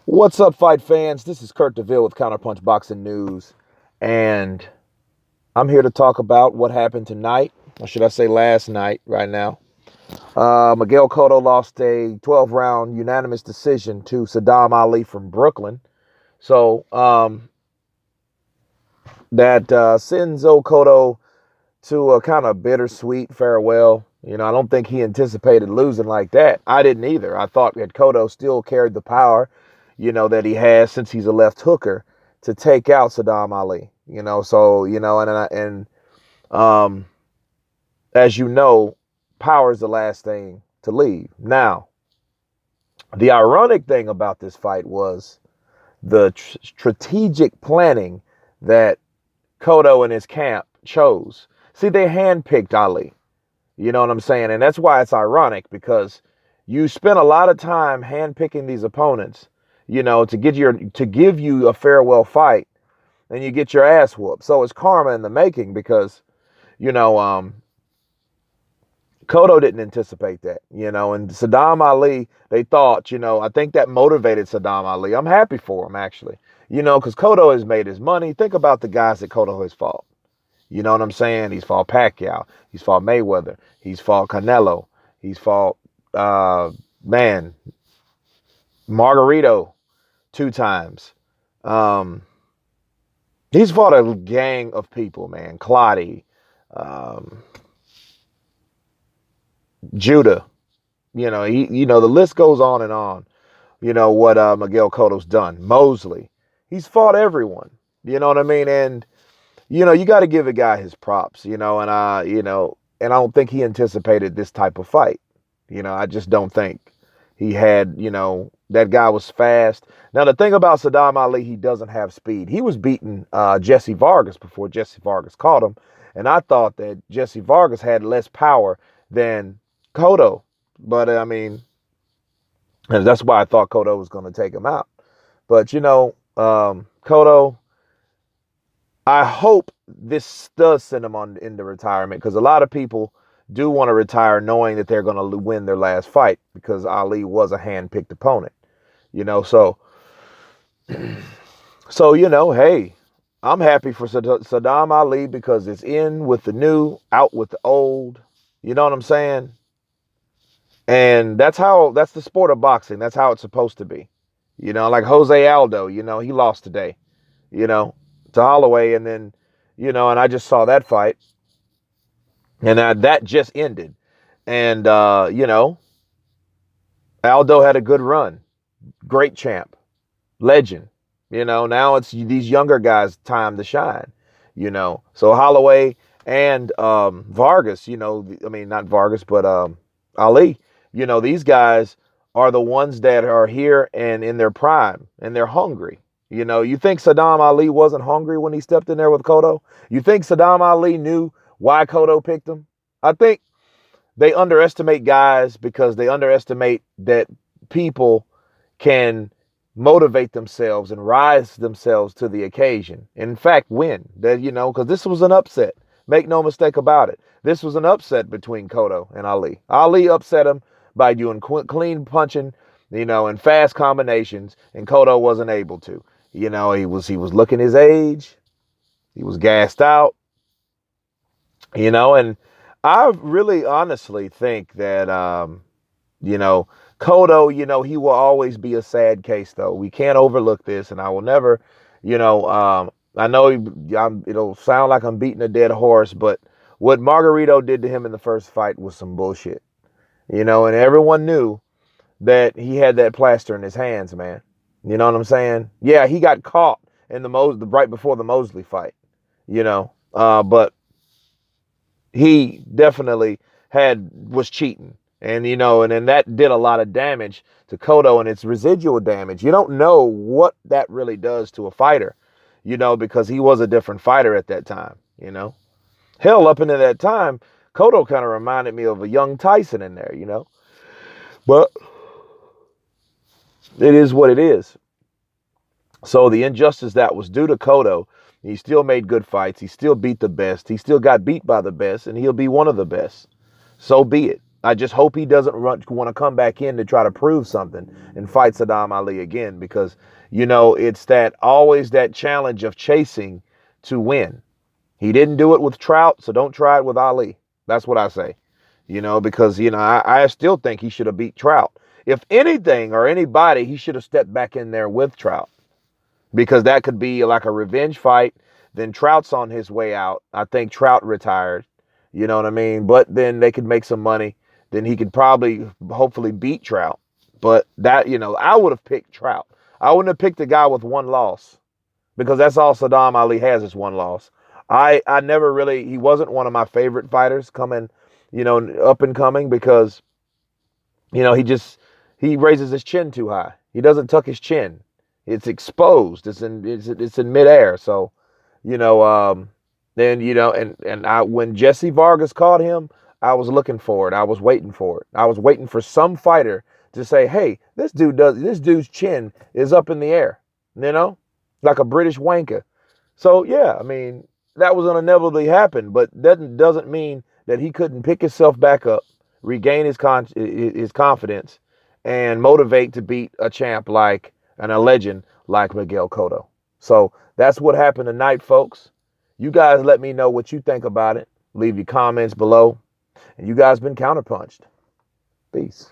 What's up, fight fans? This is Kurt DeVille with Counterpunch Boxing News, and I'm here to talk about what happened tonight, or should I say last night, right now. Miguel Cotto lost a 12-round unanimous decision to Sadam Ali from Brooklyn. So that sends Cotto to a kind of bittersweet farewell. I don't think he anticipated losing like that. I didn't either. I thought that Cotto still carried the power, that he has since he's a left hooker to take out Sadam Ali. And um, as you know, power is the last thing to leave. Now, the ironic thing about this fight was the strategic planning that Cotto and his camp chose. See, they handpicked Ali. You know what I'm saying? And that's why it's ironic, because you spend a lot of time handpicking these opponents, to give you a farewell fight, and you get your ass whooped. So it's karma in the making, because, you know, um, Cotto didn't anticipate that, and Sadam Ali, they thought, I think that motivated Sadam Ali. I'm happy for him, actually, because Cotto has made his money. Think about the guys that Cotto has fought. You know what I'm saying? He's fought Pacquiao. He's fought Mayweather. He's fought Canelo. He's fought, man, Margarito 2 times. Um, he's fought a gang of people, man. Clottey, um, Judah. The list goes on and on. What Miguel Cotto's done. Mosley. He's fought everyone. You know what I mean? And you got to give a guy his props, and I don't think he anticipated this type of fight. I just don't think he had, that guy was fast. Now, the thing about Sadam Ali, he doesn't have speed. He was beating Jesse Vargas before Jesse Vargas caught him. And I thought that Jesse Vargas had less power than Cotto. But, I mean, and that's why I thought Cotto was going to take him out. But, Cotto, I hope this does send him on into retirement, because a lot of people do want to retire knowing that they're going to win their last fight, because Ali was a hand-picked opponent, so hey, I'm happy for Sadam Ali, because it's in with the new, out with the old. You know what I'm saying? And that's the sport of boxing. That's how it's supposed to be. Like Jose Aldo, he lost today, you know, to Holloway. And then, and I just saw that fight, and that just ended. And, Aldo had a good run. Great champ. Legend. Now it's these younger guys' time to shine, So Holloway and Vargas, I mean, not Vargas, but Ali, these guys are the ones that are here and in their prime, and they're hungry. You think Sadam Ali wasn't hungry when he stepped in there with Cotto? You think Sadam Ali knew why Cotto picked him? I think they underestimate guys, because they underestimate that people can motivate themselves and rise themselves to the occasion. In fact, win. That, because this was an upset. Make no mistake about it. This was an upset between Cotto and Ali. Ali upset him by doing clean punching, and fast combinations, and Cotto wasn't able to. He was looking his age. He was gassed out. And I really honestly think that Cotto, he will always be a sad case, though. We can't overlook this, and I will never, I know it'll sound like I'm beating a dead horse, but what Margarito did to him in the first fight was some bullshit, and everyone knew that he had that plaster in his hands, man. You know what I'm saying? Yeah, he got caught in right before the Mosley fight, but he definitely was cheating. And, and then that did a lot of damage to Cotto, and it's residual damage. You don't know what that really does to a fighter, because he was a different fighter at that time, Hell, up into that time, Cotto kind of reminded me of a young Tyson in there, But it is what it is. So the injustice that was due to Cotto, he still made good fights. He still beat the best. He still got beat by the best, and he'll be one of the best. So be it. I just hope he doesn't want to come back in to try to prove something and fight Sadam Ali again, because, it's always that challenge of chasing to win. He didn't do it with Trout, so don't try it with Ali. That's what I say. Because, I still think he should have beat Trout. If anything or anybody, he should have stepped back in there with Trout, because that could be like a revenge fight. Then Trout's on his way out. I think Trout retired. You know what I mean? But then they could make some money. Then he could probably, hopefully beat Trout. But that, I would have picked Trout. I wouldn't have picked a guy with one loss, because that's all Sadam Ali has is one loss. I never really, he wasn't one of my favorite fighters coming, up and coming, because, he raises his chin too high. He doesn't tuck his chin. It's exposed. It's in midair. So, then, when Jesse Vargas caught him, I was looking for it. I was waiting for it. I was waiting for some fighter to say, hey, this dude's chin is up in the air, like a British wanker. So, yeah, I mean, that was going to inevitably happen, but that doesn't mean that he couldn't pick himself back up, regain his confidence, and motivate to beat a champ and a legend like Miguel Cotto. So that's what happened tonight, folks. You guys let me know what you think about it. Leave your comments below. And you guys been counterpunched. Peace.